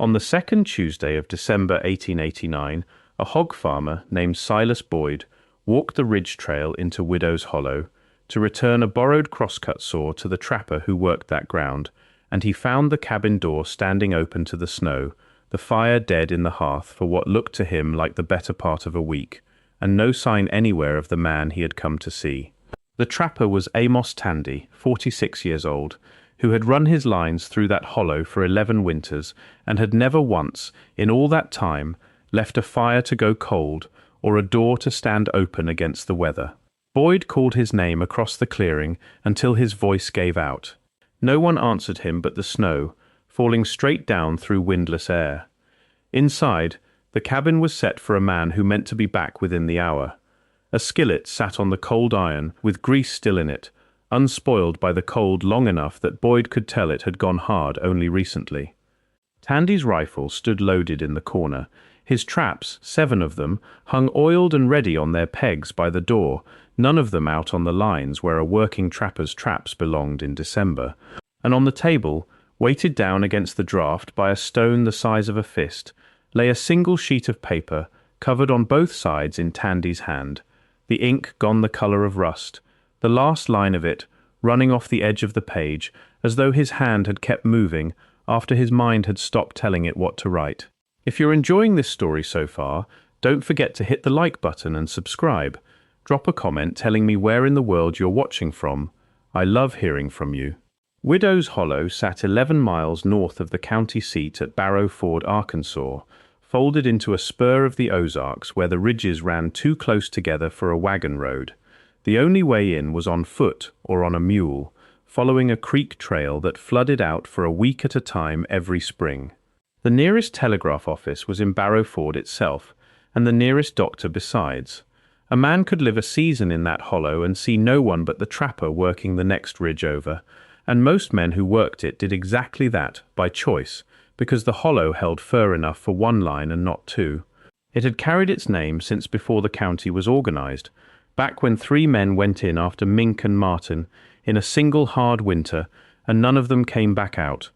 On the second Tuesday of December 1889, a hog farmer named Silas Boyd walked the ridge trail into Widow's Hollow to return a borrowed crosscut saw to the trapper who worked that ground, and he found the cabin door standing open to the snow, the fire dead in the hearth for what looked to him like the better part of a week, and no sign anywhere of the man he had come to see. The trapper was Amos Tandy, 46 years old, who had run his lines through that hollow for 11 winters and had never once, in all that time, left a fire to go cold or a door to stand open against the weather. Boyd called his name across the clearing until his voice gave out. No one answered him but the snow, falling straight down through windless air. Inside, the cabin was set for a man who meant to be back within the hour. A skillet sat on the cold iron, with grease still in it, unspoiled by the cold long enough that Boyd could tell it had gone hard only recently. Tandy's rifle stood loaded in the corner. His traps, 7 of them, hung oiled and ready on their pegs by the door, none of them out on the lines where a working trapper's traps belonged in December. And on the table, weighted down against the draught by a stone the size of a fist, lay a single sheet of paper, covered on both sides in Tandy's hand, the ink gone the color of rust, the last line of it running off the edge of the page, as though his hand had kept moving after his mind had stopped telling it what to write. If you're enjoying this story so far, don't forget to hit the like button and subscribe. Drop a comment telling me where in the world you're watching from. I love hearing from you. Widow's Hollow sat 11 miles north of the county seat at Barrow Ford, Arkansas, folded into a spur of the Ozarks where the ridges ran too close together for a wagon road. The only way in was on foot or on a mule, following a creek trail that flooded out for a week at a time every spring. The nearest telegraph office was in Barrow Ford itself, and the nearest doctor besides. A man could live a season in that hollow and see no one but the trapper working the next ridge over, and most men who worked it did exactly that, by choice, because the hollow held fur enough for one line and not two. It had carried its name since before the county was organized, back when 3 men went in after mink and marten in a single hard winter, and none of them came back out,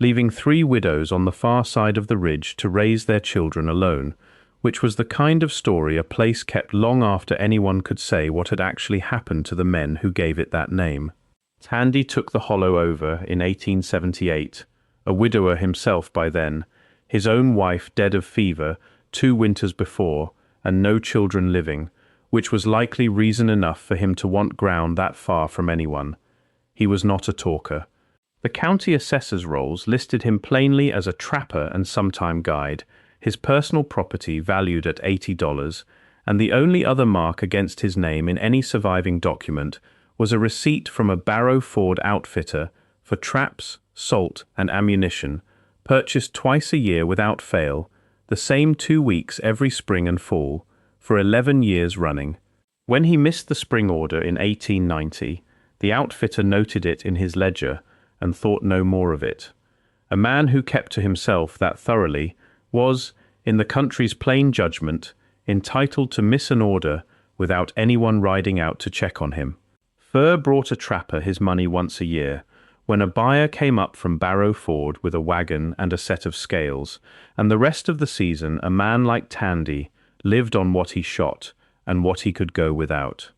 leaving 3 widows on the far side of the ridge to raise their children alone, which was the kind of story a place kept long after anyone could say what had actually happened to the men who gave it that name. Tandy took the hollow over in 1878, a widower himself by then, his own wife dead of fever 2 winters before, and no children living, which was likely reason enough for him to want ground that far from anyone. He was not a talker. The county assessor's rolls listed him plainly as a trapper and sometime guide, his personal property valued at $80, and the only other mark against his name in any surviving document was a receipt from a Barrow Ford outfitter for traps, salt, and ammunition, purchased twice a year without fail, the same 2 weeks every spring and fall, for 11 years running. When he missed the spring order in 1890, the outfitter noted it in his ledger and thought no more of it. A man who kept to himself that thoroughly was, in the country's plain judgment, entitled to miss an order without anyone riding out to check on him. Fur brought a trapper his money once a year, when a buyer came up from Barrow Ford with a wagon and a set of scales, and the rest of the season a man like Tandy lived on what he shot and what he could go without.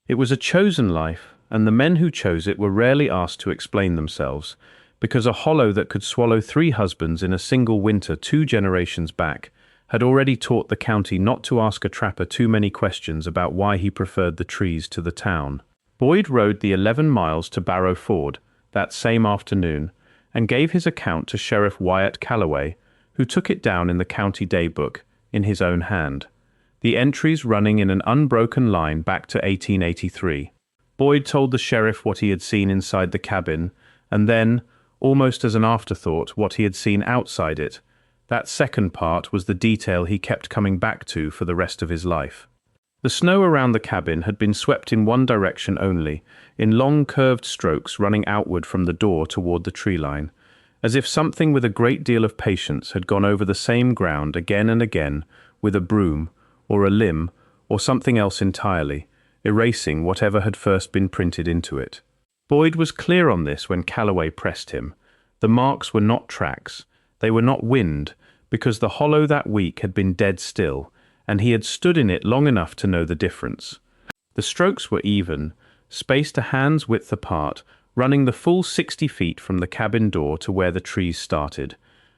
It was a chosen life, and the men who chose it were rarely asked to explain themselves, because a hollow that could swallow 3 husbands in a single winter 2 generations back had already taught the county not to ask a trapper too many questions about why he preferred the trees to the town. Boyd rode the 11 miles to Barrow Ford that same afternoon and gave his account to Sheriff Wyatt Calloway, who took it down in the county daybook in his own hand, the entries running in an unbroken line back to 1883. Boyd told the sheriff what he had seen inside the cabin, and then, almost as an afterthought, what he had seen outside it. That second part was the detail he kept coming back to for the rest of his life. The snow around the cabin had been swept in one direction only, in long curved strokes running outward from the door toward the tree line, as if something with a great deal of patience had gone over the same ground again and again with a broom, or a limb, or something else entirely, erasing whatever had first been printed into it. Boyd was clear on this when Calloway pressed him. The marks were not tracks. They were not wind, because the hollow that week had been dead still, and he had stood in it long enough to know the difference. The strokes were even, spaced a hand's width apart, running the full 60 feet from the cabin door to where the trees started,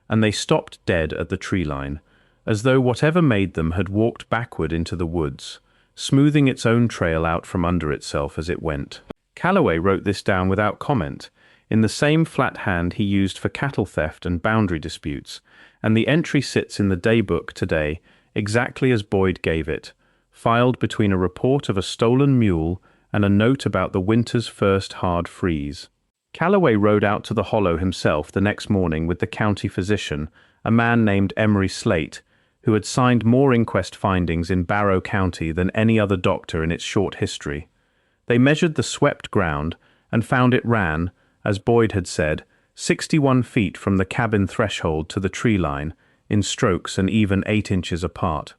and they stopped dead at the tree line, as though whatever made them had walked backward into the woods, smoothing its own trail out from under itself as it went. Calloway wrote this down without comment, in the same flat hand he used for cattle theft and boundary disputes, and the entry sits in the daybook today exactly as Boyd gave it, filed between a report of a stolen mule and a note about the winter's first hard freeze. Calloway rode out to the hollow himself the next morning with the county physician, a man named Emery Slate, who had signed more inquest findings in Barrow County than any other doctor in its short history. They measured the swept ground and found it ran, as Boyd had said, 61 feet from the cabin threshold to the tree line, in strokes and even 8 inches apart.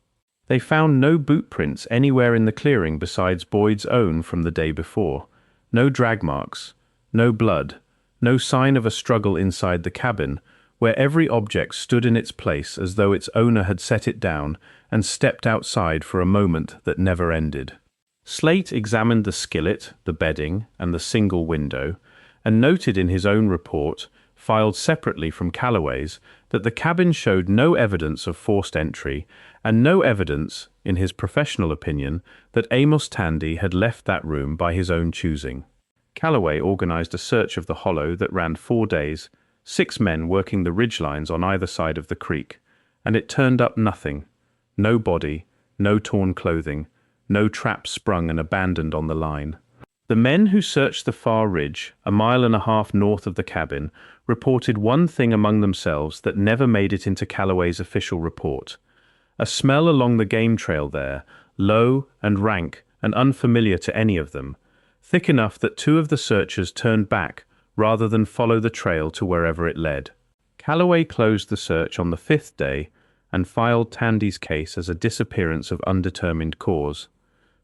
They found no boot prints anywhere in the clearing besides Boyd's own from the day before, no drag marks, no blood, no sign of a struggle inside the cabin, where every object stood in its place as though its owner had set it down and stepped outside for a moment that never ended. Slate examined the skillet, the bedding, and the single window, and noted in his own report, filed separately from Calloway's, that the cabin showed no evidence of forced entry, and no evidence, in his professional opinion, that Amos Tandy had left that room by his own choosing. Calloway organized a search of the hollow that ran 4 days, 6 men working the ridgelines on either side of the creek, and it turned up nothing. No body, no torn clothing, no trap sprung and abandoned on the line. The men who searched the far ridge, a mile and a half north of the cabin, reported one thing among themselves that never made it into Calloway's official report. A smell along the game trail there, low and rank and unfamiliar to any of them, thick enough that 2 of the searchers turned back rather than follow the trail to wherever it led. Calloway closed the search on the 5th day and filed Tandy's case as a disappearance of undetermined cause,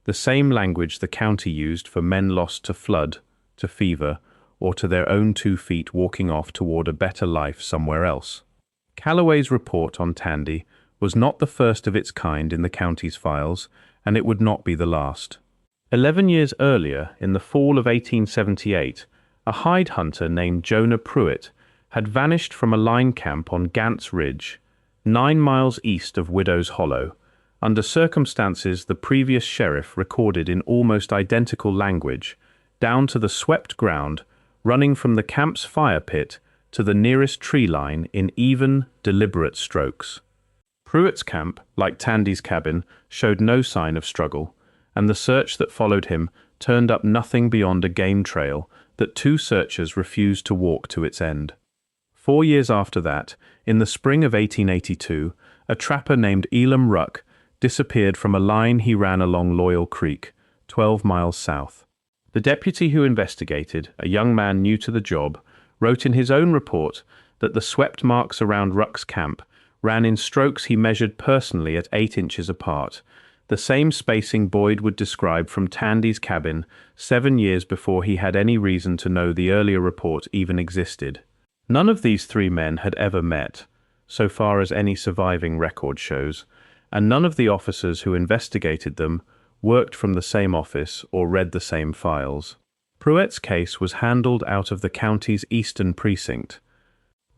the same language the county used for men lost to flood, to fever, or to their own 2 feet walking off toward a better life somewhere else. Calloway's report on Tandy was not the first of its kind in the county's files, and it would not be the last. 11 years earlier, in the fall of 1878, a hide hunter named Jonah Pruitt had vanished from a line camp on Gant's Ridge, 9 miles east of Widow's Hollow, under circumstances the previous sheriff recorded in almost identical language, down to the swept ground, running from the camp's fire pit to the nearest tree line in even, deliberate strokes. Pruitt's camp, like Tandy's cabin, showed no sign of struggle, and the search that followed him turned up nothing beyond a game trail that 2 searchers refused to walk to its end. 4 years after that, in the spring of 1882, a trapper named Elam Ruck disappeared from a line he ran along Loyal Creek, 12 miles south. The deputy who investigated, a young man new to the job, wrote in his own report that the swept marks around Ruck's camp ran in strokes he measured personally at 8 inches apart, the same spacing Boyd would describe from Tandy's cabin 7 years before he had any reason to know the earlier report even existed. None of these 3 men had ever met, so far as any surviving record shows, and none of the officers who investigated them worked from the same office or read the same files. Pruitt's case was handled out of the county's eastern precinct.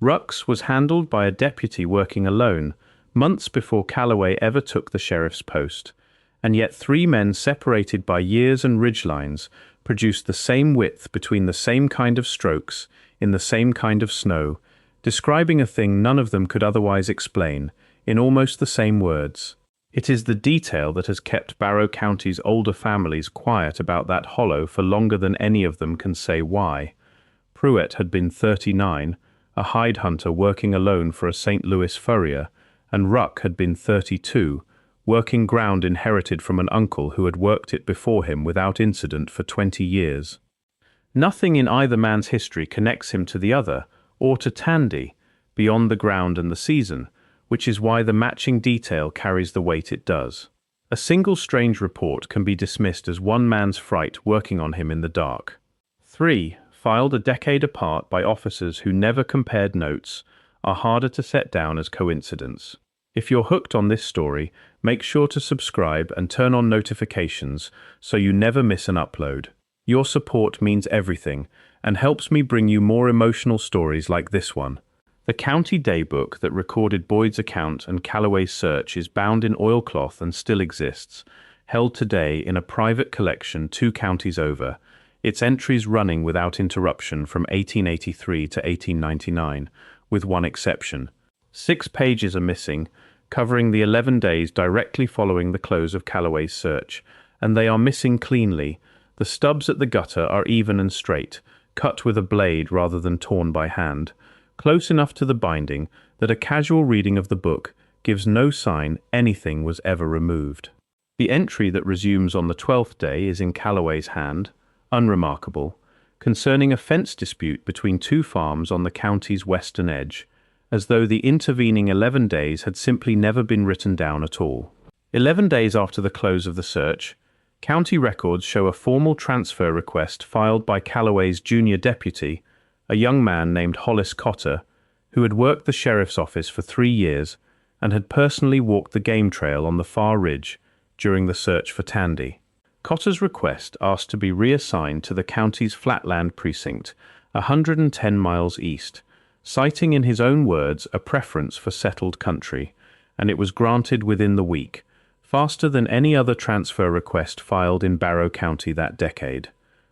Ruck's was handled by a deputy working alone, months before Calloway ever took the sheriff's post, and yet 3 men separated by years and ridgelines produced the same width between the same kind of strokes in the same kind of snow, describing a thing none of them could otherwise explain, in almost the same words. It is the detail that has kept Barrow County's older families quiet about that hollow for longer than any of them can say why. Pruitt had been 39, a hide hunter working alone for a St. Louis furrier, and Ruck had been 32, working ground inherited from an uncle who had worked it before him without incident for 20 years. Nothing in either man's history connects him to the other, or to Tandy, beyond the ground and the season, which is why the matching detail carries the weight it does. A single strange report can be dismissed as one man's fright working on him in the dark. 3, filed a decade apart by officers who never compared notes, are harder to set down as coincidence. If you're hooked on this story, make sure to subscribe and turn on notifications so you never miss an upload. Your support means everything and helps me bring you more emotional stories like this one. The county daybook that recorded Boyd's account and Calloway's search is bound in oilcloth and still exists, held today in a private collection 2 counties over, its entries running without interruption from 1883 to 1899, with one exception. 6 pages are missing, covering the 11 days directly following the close of Calloway's search, and they are missing cleanly. The stubs at the gutter are even and straight, cut with a blade rather than torn by hand, close enough to the binding that a casual reading of the book gives no sign anything was ever removed. The entry that resumes on the 12th day is in Calloway's hand, unremarkable, concerning a fence dispute between 2 farms on the county's western edge, as though the intervening 11 days had simply never been written down at all. 11 days after the close of the search, county records show a formal transfer request filed by Calloway's junior deputy, a young man named Hollis Cotter, who had worked the sheriff's office for 3 years and had personally walked the game trail on the far ridge during the search for Tandy. Cotter's request asked to be reassigned to the county's flatland precinct, 110 miles east, citing in his own words a preference for settled country, and it was granted within the week, faster than any other transfer request filed in Barrow County that decade.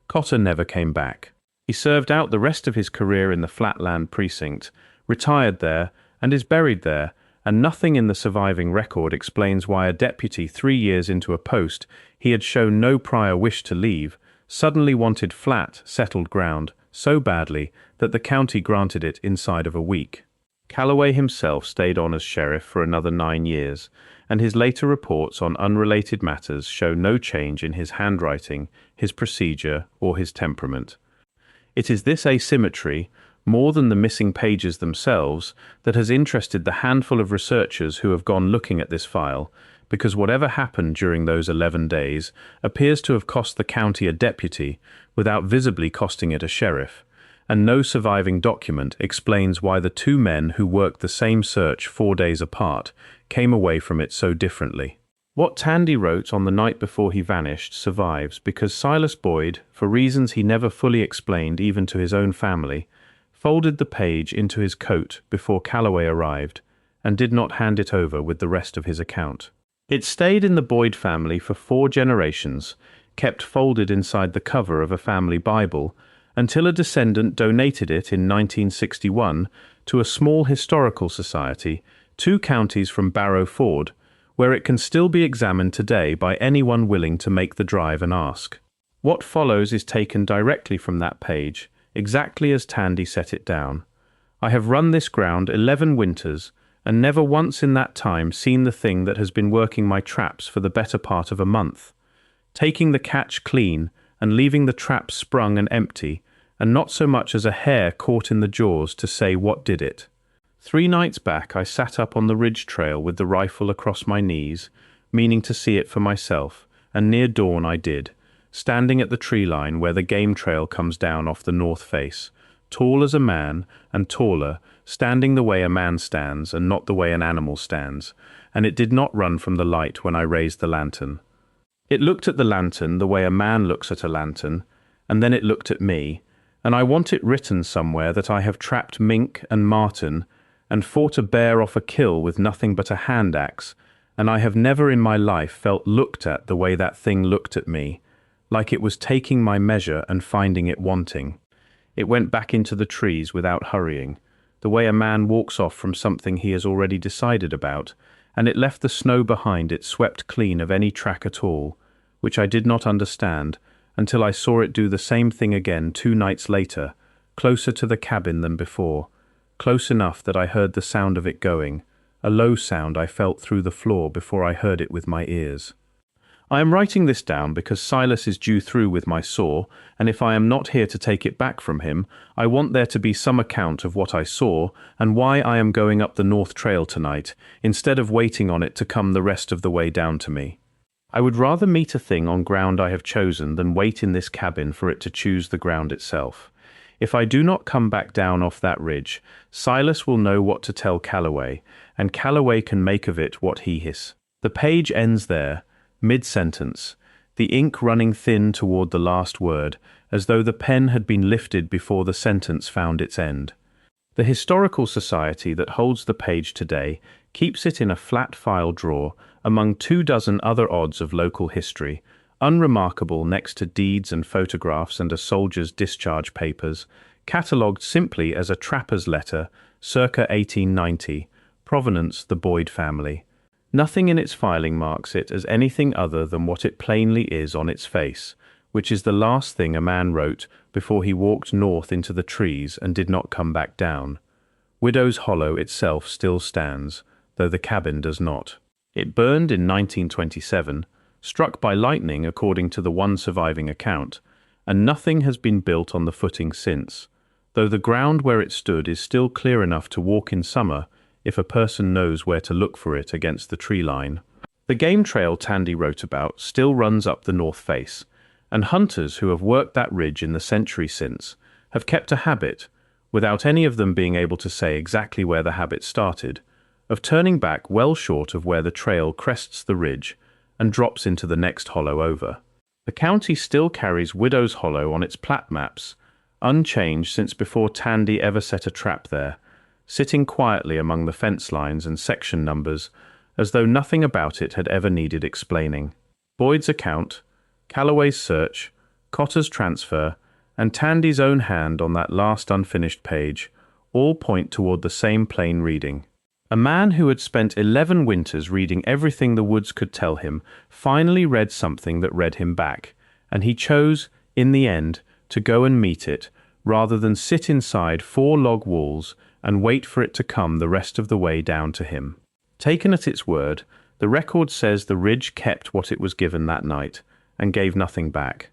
Cotter never came back. He served out the rest of his career in the Flatland precinct, retired there, and is buried there, and nothing in the surviving record explains why a deputy 3 years into a post he had shown no prior wish to leave, suddenly wanted flat, settled ground so badly that the county granted it inside of a week. Calloway himself stayed on as sheriff for another 9 years, and his later reports on unrelated matters show no change in his handwriting, his procedure, or his temperament. It is this asymmetry, more than the missing pages themselves, that has interested the handful of researchers who have gone looking at this file, because whatever happened during those 11 days appears to have cost the county a deputy without visibly costing it a sheriff, and no surviving document explains why the 2 men who worked the same search 4 days apart came away from it so differently. What Tandy wrote on the night before he vanished survives because Silas Boyd, for reasons he never fully explained even to his own family, folded the page into his coat before Calloway arrived and did not hand it over with the rest of his account. It stayed in the Boyd family for 4 generations, kept folded inside the cover of a family Bible, until a descendant donated it in 1961 to a small historical society 2 counties from Barrow Ford, where it can still be examined today by anyone willing to make the drive and ask. What follows is taken directly from that page, exactly as Tandy set it down. I have run this ground 11 winters, and never once in that time seen the thing that has been working my traps for the better part of a month, taking the catch clean and leaving the traps sprung and empty, and not so much as a hair caught in the jaws to say what did it. 3 nights back I sat up on the ridge trail with the rifle across my knees, meaning to see it for myself, and near dawn I did, standing at the tree line where the game trail comes down off the north face, tall as a man and taller, standing the way a man stands and not the way an animal stands, and it did not run from the light when I raised the lantern. It looked at the lantern the way a man looks at a lantern, and then it looked at me, and I want it written somewhere that I have trapped mink and marten and fought a bear off a kill with nothing but a hand axe, and I have never in my life felt looked at the way that thing looked at me, like it was taking my measure and finding it wanting. It went back into the trees without hurrying, the way a man walks off from something he has already decided about, and it left the snow behind it swept clean of any track at all, which I did not understand until I saw it do the same thing again 2 nights later, closer to the cabin than before, close enough that I heard the sound of it going, a low sound I felt through the floor before I heard it with my ears. I am writing this down because Silas is due through with my saw, and if I am not here to take it back from him, I want there to be some account of what I saw and why I am going up the North Trail tonight, instead of waiting on it to come the rest of the way down to me. I would rather meet a thing on ground I have chosen than wait in this cabin for it to choose the ground itself. If I do not come back down off that ridge, Silas will know what to tell Calloway, and Calloway can make of it what he hiss. The page ends there, mid-sentence, the ink running thin toward the last word, as though the pen had been lifted before the sentence found its end. The Historical Society that holds the page today keeps it in a flat file drawer among 24 other odds of local history, unremarkable next to deeds and photographs and a soldier's discharge papers, catalogued simply as a trapper's letter, circa 1890, provenance the Boyd family. Nothing in its filing marks it as anything other than what it plainly is on its face, which is the last thing a man wrote before he walked north into the trees and did not come back down. Widow's Hollow itself still stands, though the cabin does not. It burned in 1927, struck by lightning according to the one surviving account, and nothing has been built on the footing since, though the ground where it stood is still clear enough to walk in summer if a person knows where to look for it against the tree line. The game trail Tandy wrote about still runs up the north face, and hunters who have worked that ridge in the century since have kept a habit, without any of them being able to say exactly where the habit started, of turning back well short of where the trail crests the ridge and drops into the next hollow over. The county still carries Widow's Hollow on its plat maps, unchanged since before Tandy ever set a trap there, sitting quietly among the fence lines and section numbers, as though nothing about it had ever needed explaining. Boyd's account, Calloway's search, Cotter's transfer, and Tandy's own hand on that last unfinished page all point toward the same plain reading. A man who had spent 11 winters reading everything the woods could tell him finally read something that read him back, and he chose, in the end, to go and meet it, rather than sit inside 4 log walls and wait for it to come the rest of the way down to him. Taken at its word, the record says the ridge kept what it was given that night, and gave nothing back.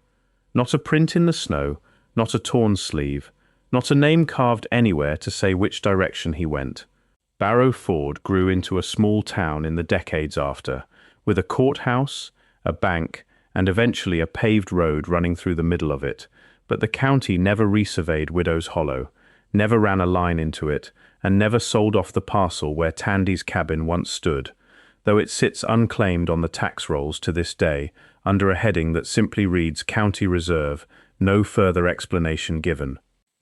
Not a print in the snow, not a torn sleeve, not a name carved anywhere to say which direction he went. Barrow Ford grew into a small town in the decades after, with a courthouse, a bank, and eventually a paved road running through the middle of it, but the county never resurveyed Widow's Hollow, never ran a line into it, and never sold off the parcel where Tandy's cabin once stood, though it sits unclaimed on the tax rolls to this day, under a heading that simply reads County Reserve, no further explanation given.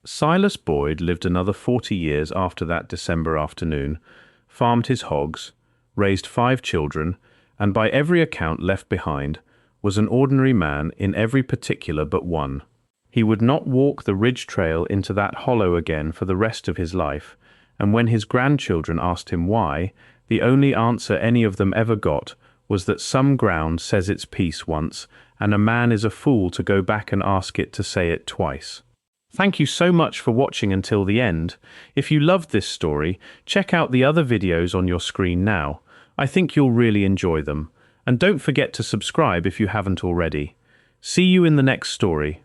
Silas Boyd lived another 40 years after that December afternoon, farmed his hogs, raised 5 children, and by every account left behind, was an ordinary man in every particular but one. He would not walk the ridge trail into that hollow again for the rest of his life, and when his grandchildren asked him why, the only answer any of them ever got was that some ground says its piece once, and a man is a fool to go back and ask it to say it twice. Thank you so much for watching until the end. If you loved this story, check out the other videos on your screen now. I think you'll really enjoy them. And don't forget to subscribe if you haven't already. See you in the next story.